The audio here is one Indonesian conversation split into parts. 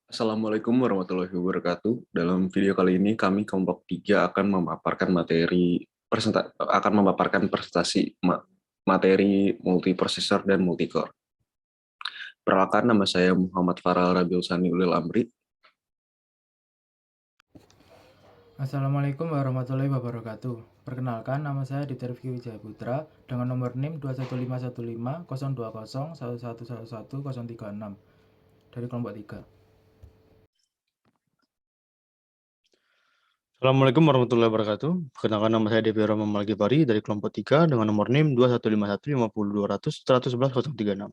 Assalamualaikum warahmatullahi wabarakatuh. Dalam video kali ini kami kelompok 3 akan memaparkan presentasi materi multiprosesor dan multicore. Perkenalkan, nama saya Muhammad Farah Rabiul Sani Ulil Amri. Assalamualaikum warahmatullahi wabarakatuh. Perkenalkan, nama saya Dita Rifki Wijaya Putra dengan nomor NIM 215150201111036 dari kelompok 3. Assalamualaikum warahmatullahi wabarakatuh. Perkenalkan, nama saya Devi Roma Malgipari dari kelompok 3 dengan nomor NIM 215150200111036.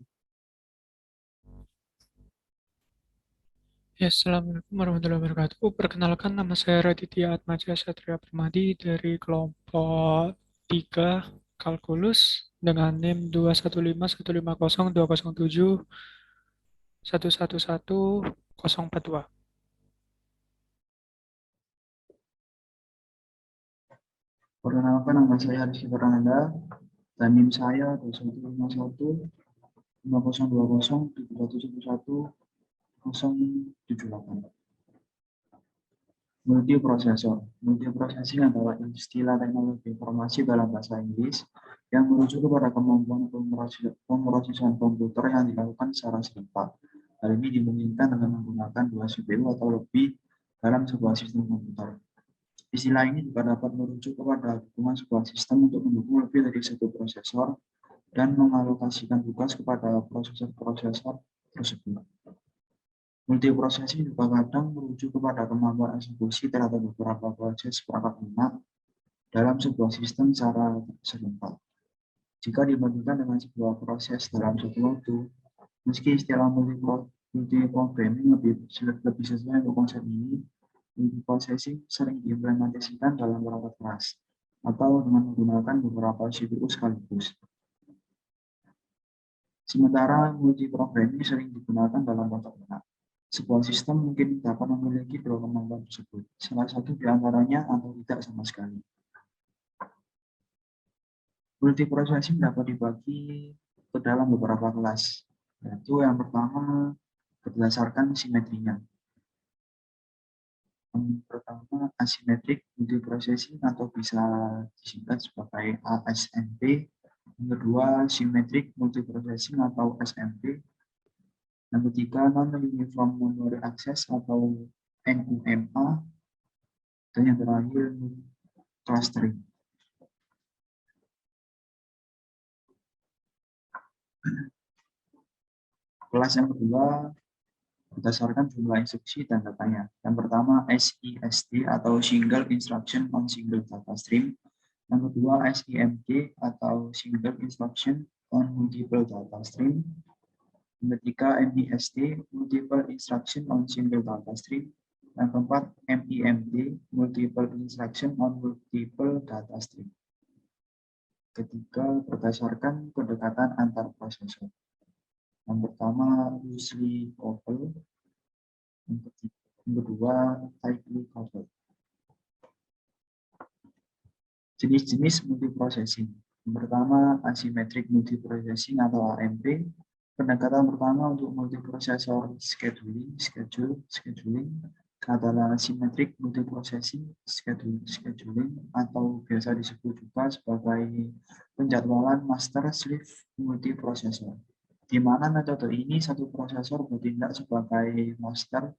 Ya, Assalamualaikum warahmatullahi wabarakatuh. Perkenalkan, nama saya Raditya Atmaja Satria Permadi dari kelompok 3 Kalkulus dengan NIM 215152007111042. Perkenalkan, nama saya Rizky Fernanda dan NIM saya 21515020711078. Multiprosesor. Multiprocessing adalah istilah teknologi informasi dalam bahasa Inggris yang merujuk kepada kemampuan pemrosesan komputer yang dilakukan secara serentak. Hal ini dimungkinkan dengan menggunakan 2 CPU atau lebih dalam sebuah sistem komputer. Istilah ini juga dapat merujuk kepada dukungan sebuah sistem untuk mendukung lebih dari satu prosesor dan mengalokasikan tugas kepada prosesor-prosesor tersebut. Multiprosesing juga kadang merujuk kepada kemampuan eksekusi terhadap beberapa proses perangkat lunak dalam sebuah sistem secara serentak. Jika dibandingkan dengan sebuah proses dalam satu waktu, meski istilah multiprogramming lebih sesuai untuk konsep ini, multiprocessing sering diimplementasikan dalam perangkat keras atau dengan menggunakan beberapa CPU sekaligus. Sementara multiprogramming sering digunakan dalam konteks lunak. Sebuah sistem mungkin dapat memiliki dua kemampuan tersebut, salah satu di antaranya atau tidak sama sekali. Multiprocessing dapat dibagi ke dalam beberapa kelas, yaitu yang pertama berdasarkan simetrinya. Yang pertama asymmetric multiprocessing atau bisa disingkat sebagai ASMP. Yang kedua symmetric multiprocessing atau SMP. Yang ketiga non-uniform memory access atau NUMA. Dan yang terakhir clustering. Kelas yang kedua berdasarkan jumlah instruksi dan datanya. Yang pertama SISD atau Single Instruction on Single Data Stream. Yang kedua SIMD atau Single Instruction on Multiple Data Stream. Yang ketiga MISD, Multiple Instruction on Single Data Stream. Yang keempat MIMD, Multiple Instruction on Multiple Data Stream. Ketiga berdasarkan kedekatan antar prosesor. Yang pertama loosely coupled, yang kedua tightly coupled. Jenis-jenis multiprocessing. Yang pertama asymmetric multiprocessing atau AMP. Pendekatan pertama untuk multiprosesor scheduling adalah symmetric multiprocessing scheduling atau biasa disebut juga sebagai penjadwalan master slave multiprosesor, di mana metode ini satu prosesor bertindak sebagai master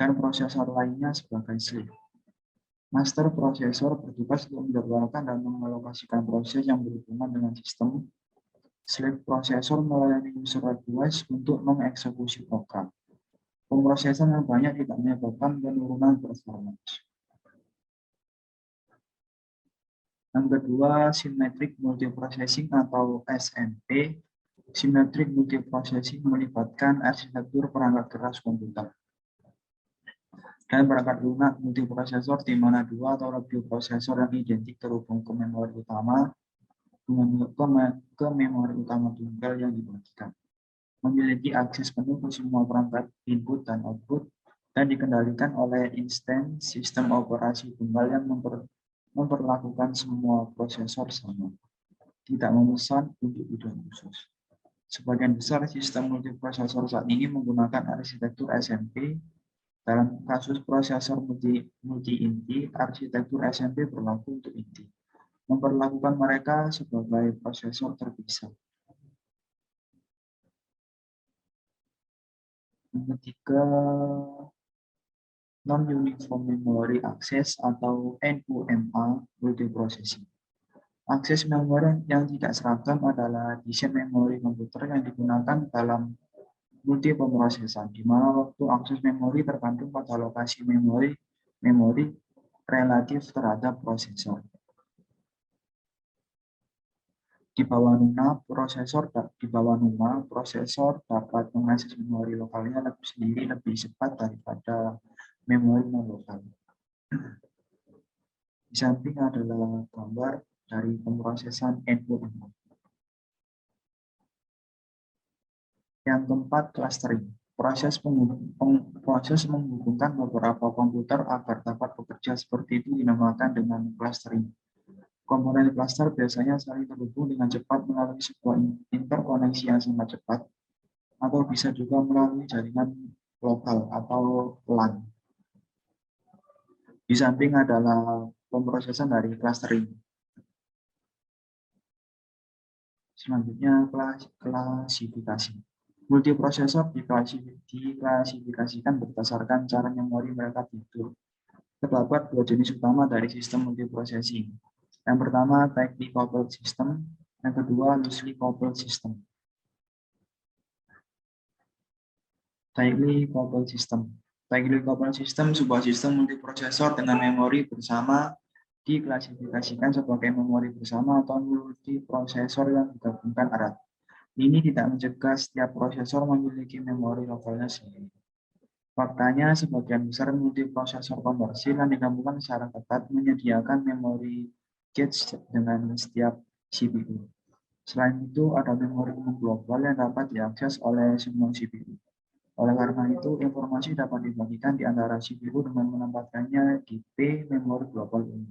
dan prosesor lainnya sebagai slave. Master prosesor bertugas untuk menjadwalkan dan mengalokasikan proses yang berhubungan dengan sistem. Slave prosesor melayani user request untuk mengeksekusi program. Pemrosesan yang banyak tidak menyebabkan penurunan performance. Yang kedua, symmetric multiprocessing atau SMP. Symmetric multiprocessing melibatkan arsitektur perangkat keras komputer dan perangkat lunak multiprosesor di mana dua atau lebih prosesor yang identik terhubung ke memori utama tunggal yang dibagikan. Memiliki akses penuh ke semua perangkat input dan output dan dikendalikan oleh instansi sistem operasi tunggal yang memperlakukan semua prosesor sama, tidak memesan untuk tujuan khusus. Sebagian besar sistem multiprosesor saat ini menggunakan arsitektur SMP Dalam kasus prosesor multi-inti, arsitektur SMP berlaku untuk inti, memperlakukan mereka sebagai prosesor terpisah. Yang ketiga, Non-Uniform Memory Access atau NUMA multiprocessing. Akses memori yang tidak seragam adalah desain memori komputer yang digunakan dalam multipemrosesan, di mana waktu akses memori tergantung pada lokasi memori relatif terhadap prosesor. Di bawah NUMA, prosesor dapat mengakses memori lokalnya lebih cepat daripada memori non-lokal. Di samping adalah gambar dari pemrosesan NUMA. Yang keempat, clustering. Proses menghubungkan beberapa komputer agar dapat bekerja seperti itu dinamakan dengan clustering. Komponen cluster biasanya saling terhubung dengan cepat melalui sebuah interkoneksi yang sangat cepat, atau bisa juga melalui jaringan lokal atau LAN. Di samping adalah pemrosesan dari clustering. Selanjutnya, klasifikasi. Multiprosesor diklasifikasikan berdasarkan cara memori mereka diatur. Terdapat dua jenis utama dari sistem multiprocessing. Yang pertama, tightly coupled system. Yang kedua, loosely coupled system. Tightly coupled system. Tightly coupled system, sebuah sistem multiprosesor dengan memori bersama diklasifikasikan sebagai memori bersama atau multiprosesor yang digabungkan erat. Ini tidak mencegah setiap prosesor memiliki memori lokalnya sendiri. Faktanya, sebagian besar multiprosesor komersil yang digabungkan secara ketat menyediakan memori cache dengan setiap CPU. Selain itu, ada memori umum global yang dapat diakses oleh semua CPU. Oleh karena itu, informasi dapat dibagikan di antara CPU dengan menempatkannya di P memori global umum.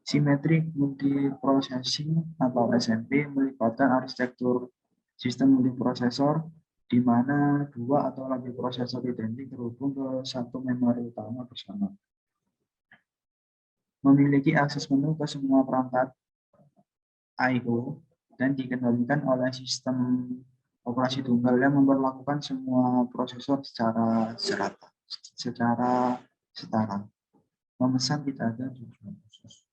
Symmetric multiprocessing atau SMP melibatkan arsitektur sistem multiprosesor di mana dua atau lebih prosesor identik terhubung ke satu memori utama bersama. Memiliki akses penuh ke semua perangkat I/O dan dikendalikan oleh sistem operasi tunggal yang memperlakukan semua prosesor secara setara. Memesan tidak ada tujuan khusus.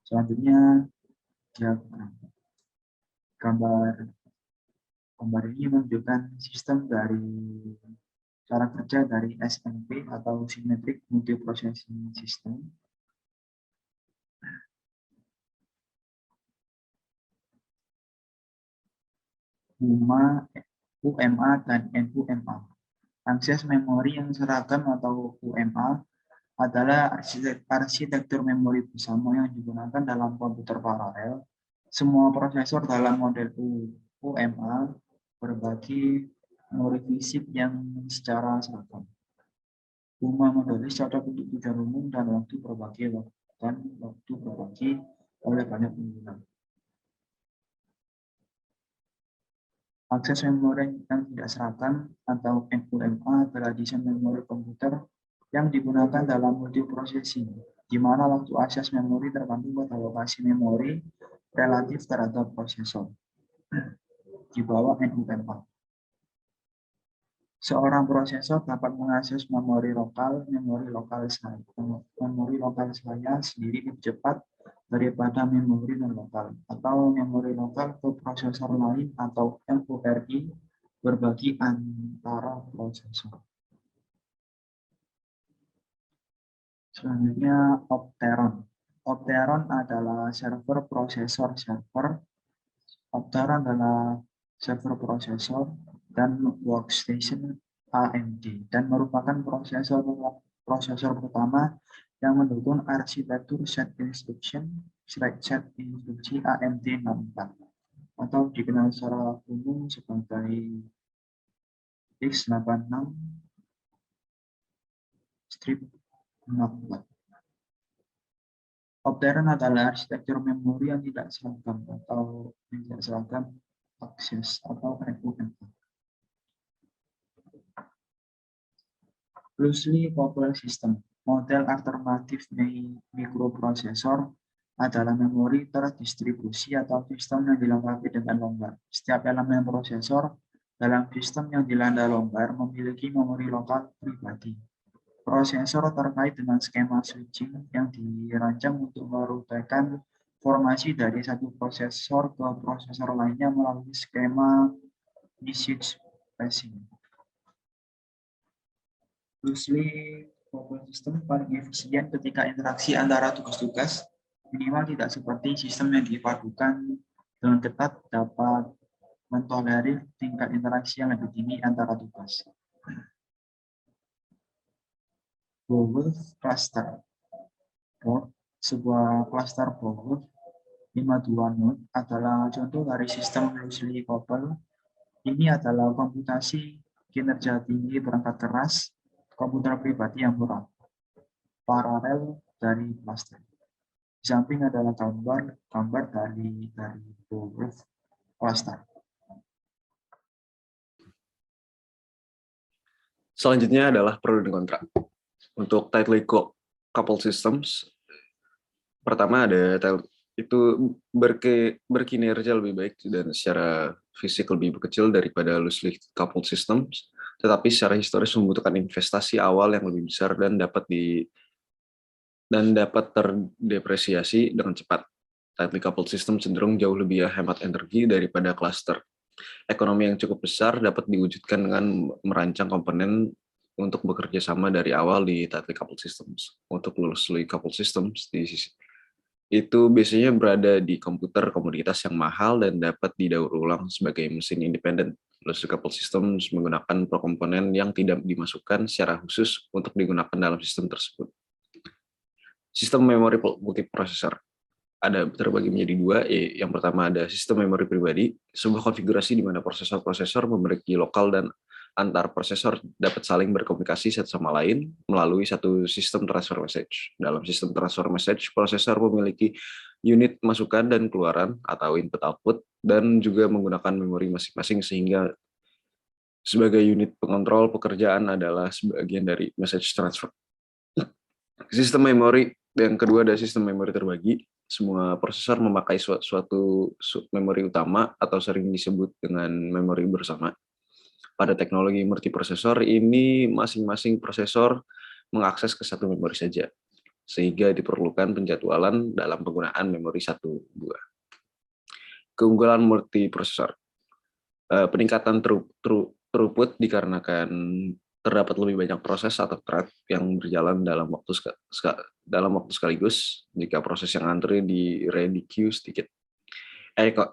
Selanjutnya, gambar ini menunjukkan sistem dari cara kerja dari SMP atau Symmetric Multiprocessing System. UMA dan NUMA. Akses memori yang seragam atau UMA adalah arsitektur memori bersama yang digunakan dalam komputer paralel. Semua prosesor dalam model UMA berbagi memori fisik yang secara seragam. UMA modelis cocok untuk tujuan umum dan waktu berbagi oleh banyak pengguna. Akses memori yang tidak seragam atau NUMA adalah desain memori komputer yang digunakan dalam multiprocessing, di mana waktu akses memori tergantung pada lokasi memori relatif terhadap prosesor. Di bawah NUMA. Seorang prosesor dapat mengakses memori lokal saya sendiri lebih cepat daripada memori non-lokal, atau memori lokal ke prosesor lain atau MORI berbagi antara prosesor. Selanjutnya, Opteron. Opteron adalah server prosesor server. Opteron adalah server prosesor dan workstation AMD dan merupakan prosesor pertama yang mendukung arsitektur set instruksi AMD 64 atau dikenal secara umum sebagai x86 64. Opteron adalah arsitektur memori yang tidak seragam akses atau NUMA. Loosely coupled system. Model alternatif mikroprosesor adalah memori terdistribusi atau sistem yang dilengkapi dengan longgar. Setiap elemen prosesor dalam sistem yang dilanda longgar memiliki memori lokal pribadi. Prosesor terkait dengan skema switching yang dirancang untuk merutaikan informasi dari satu prosesor ke prosesor lainnya melalui skema message passing. Loosely coupled system paling efisien ketika interaksi antara tugas-tugas minimal tidak seperti sistem yang dipadukan dengan ketat dapat mentolerir tingkat interaksi yang lebih tinggi antara tugas. Bowel cluster. Sebuah cluster Bowel 52 node adalah contoh dari sistem loosely coupled. Ini adalah komputasi kinerja tinggi perangkat keras komputer pribadi yang murah, paralel dari cluster. Di samping adalah gambar dari Bowel cluster. Selanjutnya adalah pro dan kontra. Untuk tightly coupled systems, pertama ada itu berkinerja lebih baik dan secara fisik lebih kecil daripada loosely coupled systems, tetapi secara historis membutuhkan investasi awal yang lebih besar dan dapat terdepresiasi dengan cepat. Tightly coupled system cenderung jauh lebih hemat energi daripada cluster. Ekonomi yang cukup besar dapat diwujudkan dengan merancang komponen untuk bekerja sama dari awal di tightly coupled systems. Untuk loosely coupled systems itu biasanya berada di komputer komoditas yang mahal dan dapat didaur ulang sebagai mesin independen. Loosely coupled systems menggunakan komponen yang tidak dimasukkan secara khusus untuk digunakan dalam sistem tersebut. Sistem memori multiprosesor ada terbagi menjadi dua. Yang pertama ada sistem memori pribadi, sebuah konfigurasi di mana prosesor-prosesor memiliki lokal dan antar prosesor dapat saling berkomunikasi satu sama lain melalui satu sistem transfer message. Dalam sistem transfer message, prosesor memiliki unit masukan dan keluaran atau input-output dan juga menggunakan memori masing-masing sehingga sebagai unit pengontrol pekerjaan adalah sebagian dari message transfer. Sistem memori yang kedua ada sistem memori terbagi. Semua prosesor memakai suatu memori utama atau sering disebut dengan memori bersama. Pada teknologi multiprosesor ini masing-masing prosesor mengakses ke satu memori saja, sehingga diperlukan penjadwalan dalam penggunaan memori satu buah. Keunggulan multiprosesor. Peningkatan throughput dikarenakan terdapat lebih banyak proses atau thread yang berjalan dalam waktu sekaligus jika proses yang antri di ready queue sedikit.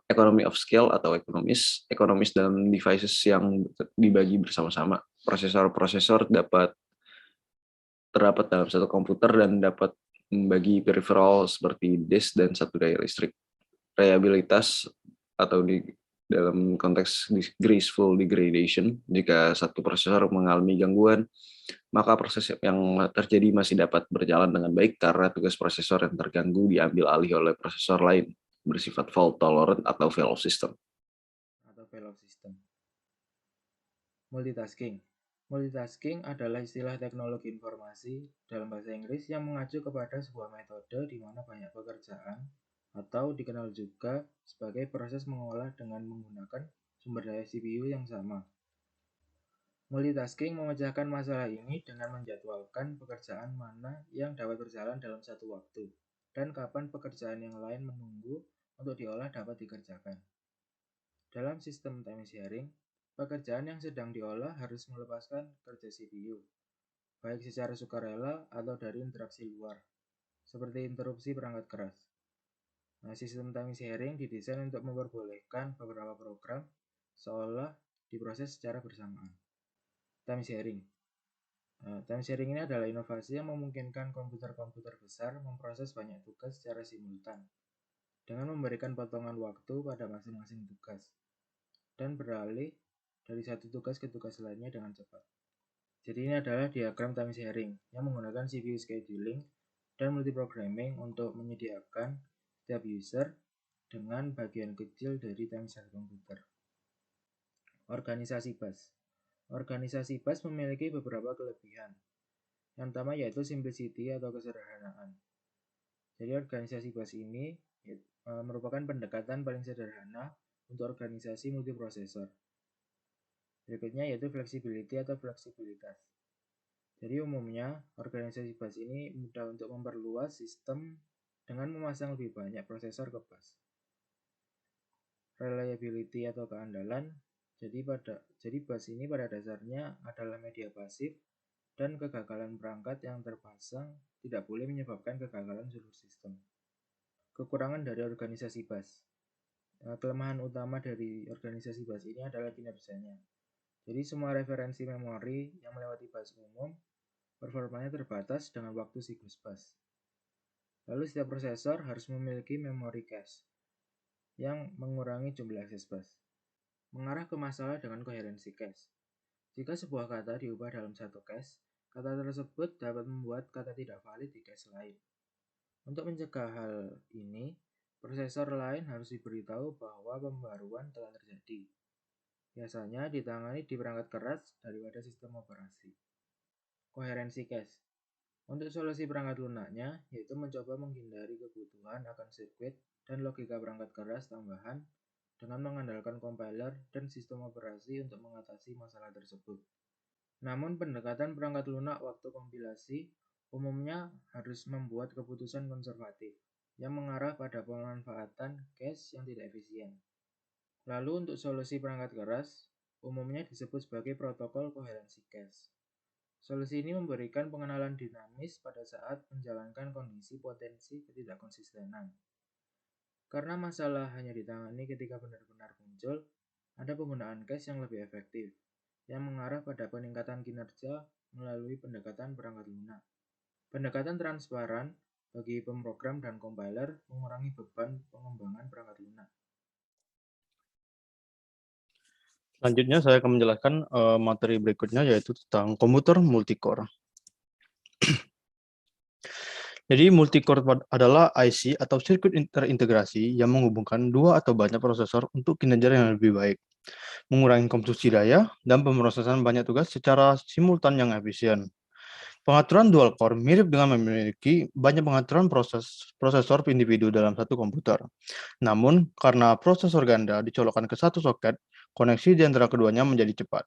Economy of scale atau ekonomis dalam devices yang dibagi bersama-sama. Prosesor-prosesor terdapat dalam satu komputer dan dapat membagi peripheral seperti disk dan satu daya listrik. Reliabilitas atau dalam konteks graceful degradation, jika satu prosesor mengalami gangguan, maka proses yang terjadi masih dapat berjalan dengan baik karena tugas prosesor yang terganggu diambil alih oleh prosesor lain, bersifat fault tolerant atau fail system. Multitasking. Multitasking adalah istilah teknologi informasi dalam bahasa Inggris yang mengacu kepada sebuah metode di mana banyak pekerjaan atau dikenal juga sebagai proses mengolah dengan menggunakan sumber daya CPU yang sama. Multitasking memecahkan masalah ini dengan menjadwalkan pekerjaan mana yang dapat berjalan dalam satu waktu, dan kapan pekerjaan yang lain menunggu untuk diolah dapat dikerjakan. Dalam sistem time sharing, pekerjaan yang sedang diolah harus melepaskan kerja CPU, baik secara sukarela atau dari interaksi luar, seperti interupsi perangkat keras. Sistem time sharing didesain untuk memperbolehkan beberapa program seolah diproses secara bersamaan. Time sharing. Time sharing ini adalah inovasi yang memungkinkan komputer-komputer besar memproses banyak tugas secara simultan dengan memberikan potongan waktu pada masing-masing tugas dan beralih dari satu tugas ke tugas lainnya dengan cepat. Jadi ini adalah diagram time sharing yang menggunakan CPU scheduling dan multiprogramming untuk menyediakan setiap user dengan bagian kecil dari time share komputer. Organisasi bus. Organisasi bus memiliki beberapa kelebihan. Yang pertama yaitu simplicity atau kesederhanaan. Jadi organisasi bus ini merupakan pendekatan paling sederhana untuk organisasi multiprosesor. Berikutnya yaitu flexibility atau fleksibilitas. Jadi umumnya organisasi bus ini mudah untuk memperluas sistem dengan memasang lebih banyak prosesor ke bus. Reliability atau keandalan. Jadi bus ini pada dasarnya adalah media pasif dan kegagalan perangkat yang terpasang tidak boleh menyebabkan kegagalan seluruh sistem. Kekurangan dari organisasi bus. Kelemahan utama dari organisasi bus ini adalah kinerjanya. Jadi semua referensi memori yang melewati bus umum performanya terbatas dengan waktu siklus bus. Lalu setiap prosesor harus memiliki memori cache yang mengurangi jumlah akses bus. Mengarah ke masalah dengan koherensi cache. Jika sebuah kata diubah dalam satu cache, kata tersebut dapat membuat kata tidak valid di cache lain. Untuk mencegah hal ini, prosesor lain harus diberitahu bahwa pembaruan telah terjadi. Biasanya ditangani di perangkat keras daripada sistem operasi. Koherensi cache. Untuk solusi perangkat lunaknya, yaitu mencoba menghindari kebutuhan akan sirkuit dan logika perangkat keras tambahan dengan mengandalkan compiler dan sistem operasi untuk mengatasi masalah tersebut. Namun pendekatan perangkat lunak waktu kompilasi umumnya harus membuat keputusan konservatif yang mengarah pada pemanfaatan cache yang tidak efisien. Lalu untuk solusi perangkat keras, umumnya disebut sebagai protokol koherensi cache. Solusi ini memberikan pengenalan dinamis pada saat menjalankan kondisi potensi ketidakkonsistenan. Karena masalah hanya ditangani ketika benar-benar muncul, ada penggunaan cache yang lebih efektif, yang mengarah pada peningkatan kinerja melalui pendekatan perangkat lunak. Pendekatan transparan bagi pemrogram dan compiler mengurangi beban pengembangan perangkat lunak. Selanjutnya saya akan menjelaskan materi berikutnya yaitu tentang komputer multicore. Jadi multicore adalah IC atau sirkuit terintegrasi yang menghubungkan dua atau banyak prosesor untuk kinerja yang lebih baik, mengurangi konsumsi daya, dan pemrosesan banyak tugas secara simultan yang efisien. Pengaturan dual core mirip dengan memiliki banyak pengaturan prosesor individu dalam satu komputer. Namun, karena prosesor ganda dicolokkan ke satu soket, koneksi di antara keduanya menjadi cepat.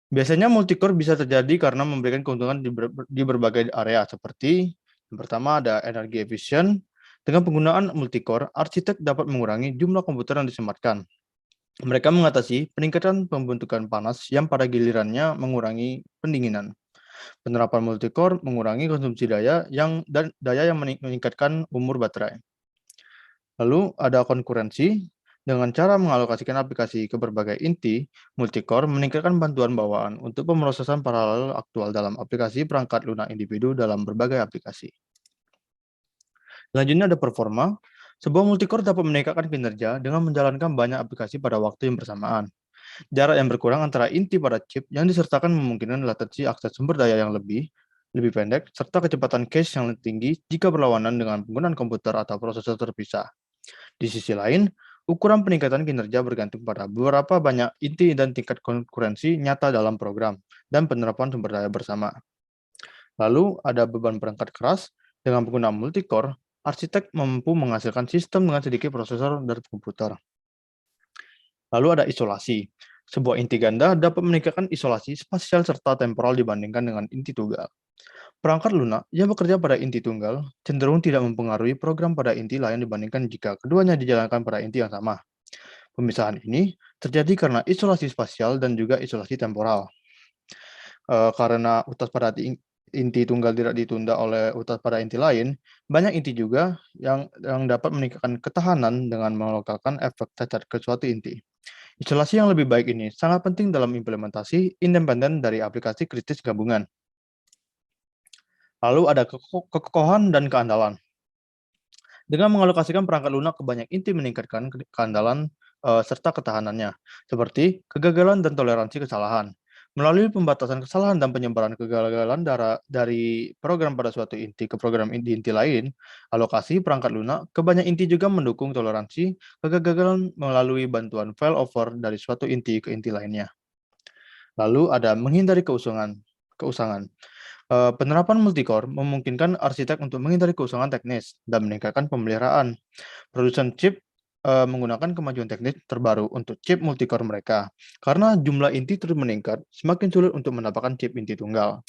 Biasanya multicore bisa terjadi karena memberikan keuntungan di berbagai area, seperti yang pertama ada energi efisien. Dengan penggunaan multicore, arsitek dapat mengurangi jumlah komputer yang disematkan. Mereka mengatasi peningkatan pembentukan panas yang pada gilirannya mengurangi pendinginan. Penerapan multicore mengurangi konsumsi daya yang meningkatkan umur baterai. Lalu ada konkurensi. Dengan cara mengalokasikan aplikasi ke berbagai inti, multicore meningkatkan bantuan bawaan untuk pemrosesan paralel aktual dalam aplikasi perangkat lunak individu dalam berbagai aplikasi. Selanjutnya ada performa. Sebuah multicore dapat meningkatkan kinerja dengan menjalankan banyak aplikasi pada waktu yang bersamaan. Jarak yang berkurang antara inti pada chip yang disertakan memungkinkan latensi akses sumber daya yang lebih pendek, serta kecepatan cache yang tinggi jika berlawanan dengan penggunaan komputer atau prosesor terpisah. Di sisi lain, ukuran peningkatan kinerja bergantung pada beberapa banyak inti dan tingkat konkurensi nyata dalam program dan penerapan sumber daya bersama. Lalu ada beban perangkat keras. Dengan penggunaan multicore, arsitek mampu menghasilkan sistem dengan sedikit prosesor dan komputer. Lalu ada isolasi. Sebuah inti ganda dapat meningkatkan isolasi spasial serta temporal dibandingkan dengan inti tunggal. Perangkat lunak yang bekerja pada inti tunggal cenderung tidak mempengaruhi program pada inti lain dibandingkan jika keduanya dijalankan pada inti yang sama. Pemisahan ini terjadi karena isolasi spasial dan juga isolasi temporal. Karena utas pada inti tunggal tidak ditunda oleh utas pada inti lain, banyak inti juga yang dapat meningkatkan ketahanan dengan melokalkan efek cacat ke suatu inti. Isolasi yang lebih baik ini sangat penting dalam implementasi independen dari aplikasi kritis gabungan. Lalu ada kekokohan dan keandalan. Dengan mengalokasikan perangkat lunak ke banyak inti meningkatkan keandalan serta ketahanannya, seperti kegagalan dan toleransi kesalahan. Melalui pembatasan kesalahan dan penyebaran kegagalan dari program pada suatu inti ke program inti lain, alokasi perangkat lunak ke banyak inti juga mendukung toleransi kegagalan melalui bantuan failover dari suatu inti ke inti lainnya. Lalu ada menghindari keusungan. keusangan. Penerapan multicore memungkinkan arsitek untuk menghindari keusangan teknis dan meningkatkan pemeliharaan. Produsen chip menggunakan kemajuan teknis terbaru untuk chip multicore mereka. Karena jumlah inti terus meningkat, semakin sulit untuk mendapatkan chip inti tunggal.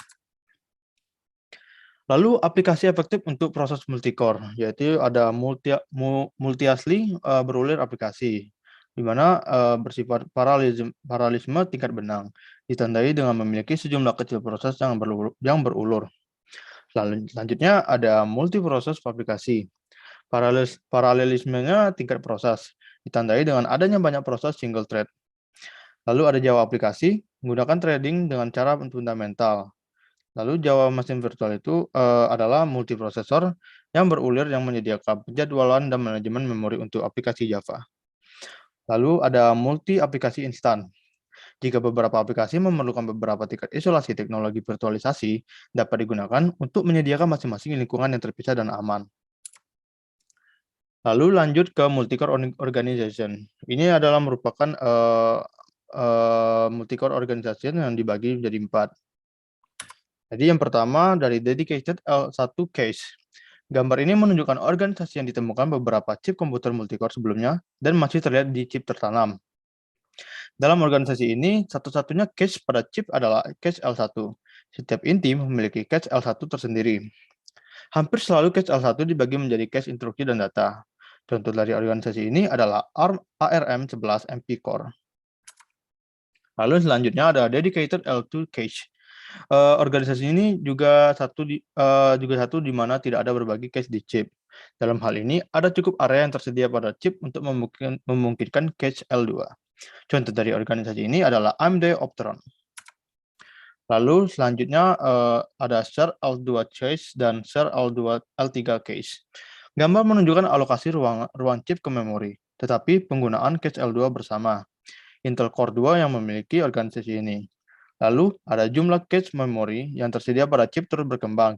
Lalu aplikasi efektif untuk proses multicore, yaitu ada multi-asli berulir aplikasi, di mana bersifat paralelisme tingkat benang, ditandai dengan memiliki sejumlah kecil proses yang berulur. Selanjutnya ada multiproses aplikasi. Paralelismenya tingkat proses, ditandai dengan adanya banyak proses single thread. Lalu ada Java aplikasi, menggunakan threading dengan cara fundamental. Lalu Java Machine Virtual itu adalah multiprosesor yang berulir yang menyediakan penjadwalan dan manajemen memori untuk aplikasi Java. Lalu ada multi aplikasi instan. Jika beberapa aplikasi memerlukan beberapa tingkat isolasi teknologi virtualisasi, dapat digunakan untuk menyediakan masing-masing lingkungan yang terpisah dan aman. Lalu lanjut ke multicore organization. Ini adalah merupakan multicore organization yang dibagi menjadi 4. Jadi yang pertama dari dedicated L1 case. Gambar ini menunjukkan organisasi yang ditemukan beberapa chip komputer multicore sebelumnya dan masih terlihat di chip tertanam. Dalam organisasi ini, satu-satunya cache pada chip adalah cache L1. Setiap inti memiliki cache L1 tersendiri. Hampir selalu cache L1 dibagi menjadi cache instruksi dan data. Contoh dari organisasi ini adalah ARM11 MP Core. Lalu selanjutnya ada dedicated L2 cache. Organisasi ini juga satu di mana tidak ada berbagi cache di chip. Dalam hal ini, ada cukup area yang tersedia pada chip untuk memungkinkan cache L2. Contoh dari organisasi ini adalah AMD Opteron. Lalu selanjutnya ada share L2 cache dan share L3 cache. Gambar menunjukkan alokasi ruang chip ke memori, tetapi penggunaan cache L2 bersama. Intel Core 2 yang memiliki organisasi ini. Lalu, ada jumlah cache memori yang tersedia pada chip terus berkembang.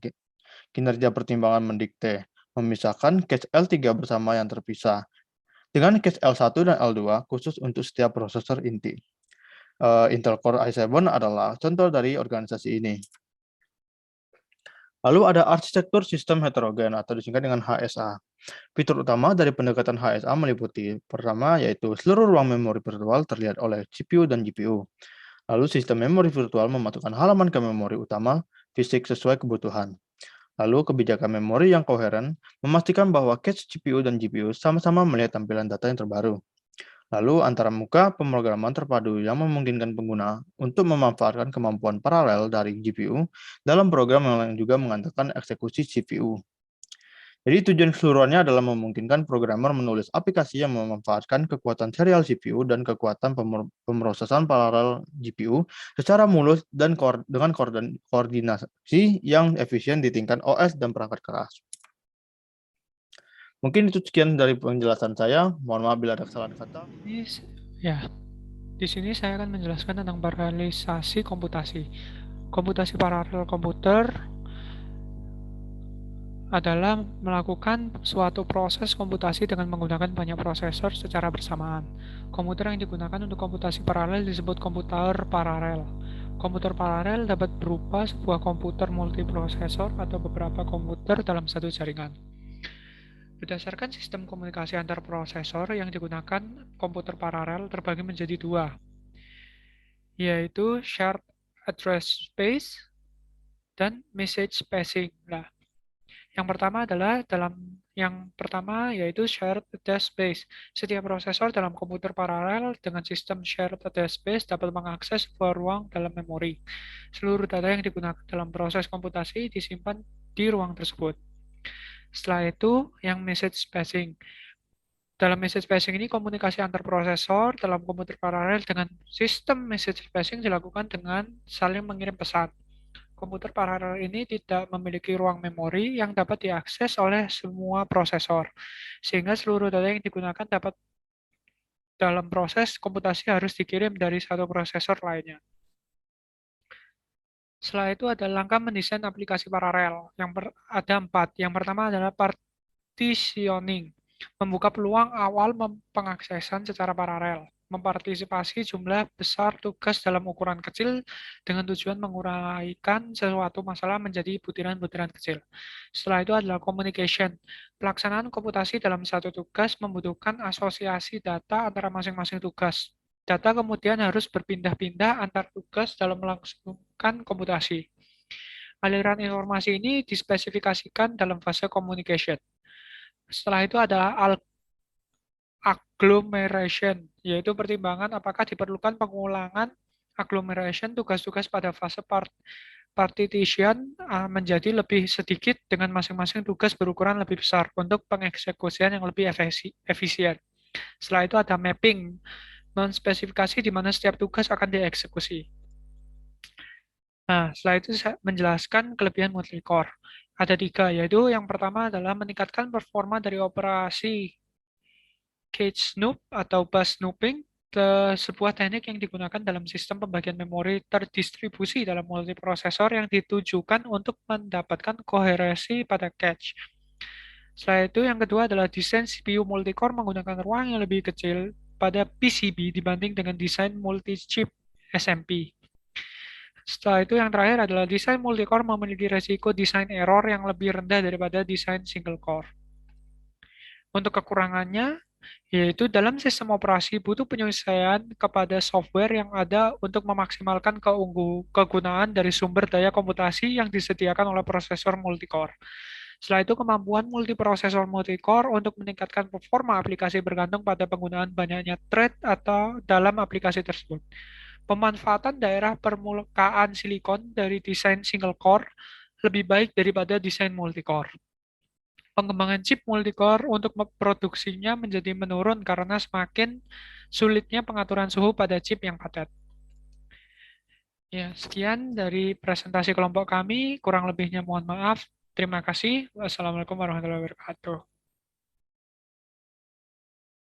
Kinerja pertimbangan mendikte, memisahkan cache L3 bersama yang terpisah, dengan cache L1 dan L2 khusus untuk setiap prosesor inti. Intel Core i7 adalah contoh dari organisasi ini. Lalu ada arsitektur sistem heterogen atau disingkat dengan HSA. Fitur utama dari pendekatan HSA meliputi pertama yaitu seluruh ruang memori virtual terlihat oleh CPU dan GPU. Lalu sistem memori virtual memasukkan halaman ke memori utama fisik sesuai kebutuhan. Lalu kebijakan memori yang koheren memastikan bahwa cache CPU dan GPU sama-sama melihat tampilan data yang terbaru. Lalu antara muka pemrograman terpadu yang memungkinkan pengguna untuk memanfaatkan kemampuan paralel dari GPU dalam program yang juga mengantarkan eksekusi CPU. Jadi tujuan keseluruhannya adalah memungkinkan programmer menulis aplikasi yang memanfaatkan kekuatan serial CPU dan kekuatan pemrosesan paralel GPU secara mulus dan dengan koordinasi yang efisien di tingkat OS dan perangkat keras. Mungkin itu sekian dari penjelasan saya. Mohon maaf bila ada kesalahan kata. Di sini saya akan menjelaskan tentang paralelisasi komputasi. Komputasi paralel komputer adalah melakukan suatu proses komputasi dengan menggunakan banyak prosesor secara bersamaan. Komputer yang digunakan untuk komputasi paralel disebut komputer paralel. Komputer paralel dapat berupa sebuah komputer multiprosesor atau beberapa komputer dalam satu jaringan. Berdasarkan sistem komunikasi antar prosesor yang digunakan, komputer paralel terbagi menjadi 2, yaitu shared address space dan message passing. Yang pertama yaitu shared address space. Setiap prosesor dalam komputer paralel dengan sistem shared address space dapat mengakses sebuah ruang dalam memori. Seluruh data yang digunakan dalam proses komputasi disimpan di ruang tersebut. Setelah itu, yang message passing. Dalam message passing ini, komunikasi antar prosesor dalam komputer paralel dengan sistem message passing dilakukan dengan saling mengirim pesan. Komputer paralel ini tidak memiliki ruang memori yang dapat diakses oleh semua prosesor, sehingga seluruh data yang digunakan dapat dalam proses komputasi harus dikirim dari satu prosesor lainnya. Setelah itu ada langkah mendesain aplikasi paralel. Ada 4. Yang pertama adalah partitioning, membuka peluang awal pengaksesan secara paralel. mempartisipasi jumlah besar tugas dalam ukuran kecil dengan tujuan menguraikan sesuatu masalah menjadi butiran-butiran kecil. Setelah itu adalah communication. Pelaksanaan komputasi dalam satu tugas membutuhkan asosiasi data antara masing-masing tugas. Data kemudian harus berpindah-pindah antar tugas dalam melangsungkan komputasi. Aliran informasi ini dispesifikasikan dalam fase communication. Setelah itu ada agglomeration, yaitu pertimbangan apakah diperlukan pengulangan agglomeration tugas-tugas pada fase partition menjadi lebih sedikit dengan masing-masing tugas berukuran lebih besar untuk pengeksekusian yang lebih efisien. Setelah itu ada mapping, non-spesifikasi di mana setiap tugas akan dieksekusi. Nah, setelah itu saya menjelaskan kelebihan multicore. Ada 3, yaitu yang pertama adalah meningkatkan performa dari operasi cache snoop atau bus snooping, sebuah teknik yang digunakan dalam sistem pembagian memori terdistribusi dalam multiprosesor yang ditujukan untuk mendapatkan koherensi pada cache. Setelah itu, yang kedua adalah desain CPU multicore menggunakan ruang yang lebih kecil pada PCB dibanding dengan desain multi-chip SMP. Setelah itu, yang terakhir adalah desain multicore memiliki resiko desain error yang lebih rendah daripada desain single core. Untuk kekurangannya, yaitu dalam sistem operasi butuh penyesuaian kepada software yang ada untuk memaksimalkan kegunaan dari sumber daya komputasi yang disediakan oleh prosesor multicore. Setelah itu, kemampuan multiprosesor multicore untuk meningkatkan performa aplikasi bergantung pada penggunaan banyaknya thread atau dalam aplikasi tersebut. Pemanfaatan daerah permukaan silikon dari desain single core lebih baik daripada desain multicore. Pengembangan chip multicore untuk produksinya menjadi menurun karena semakin sulitnya pengaturan suhu pada chip yang padat. Ya, sekian dari presentasi kelompok kami. Kurang lebihnya mohon maaf. Terima kasih. Wassalamualaikum warahmatullahi wabarakatuh.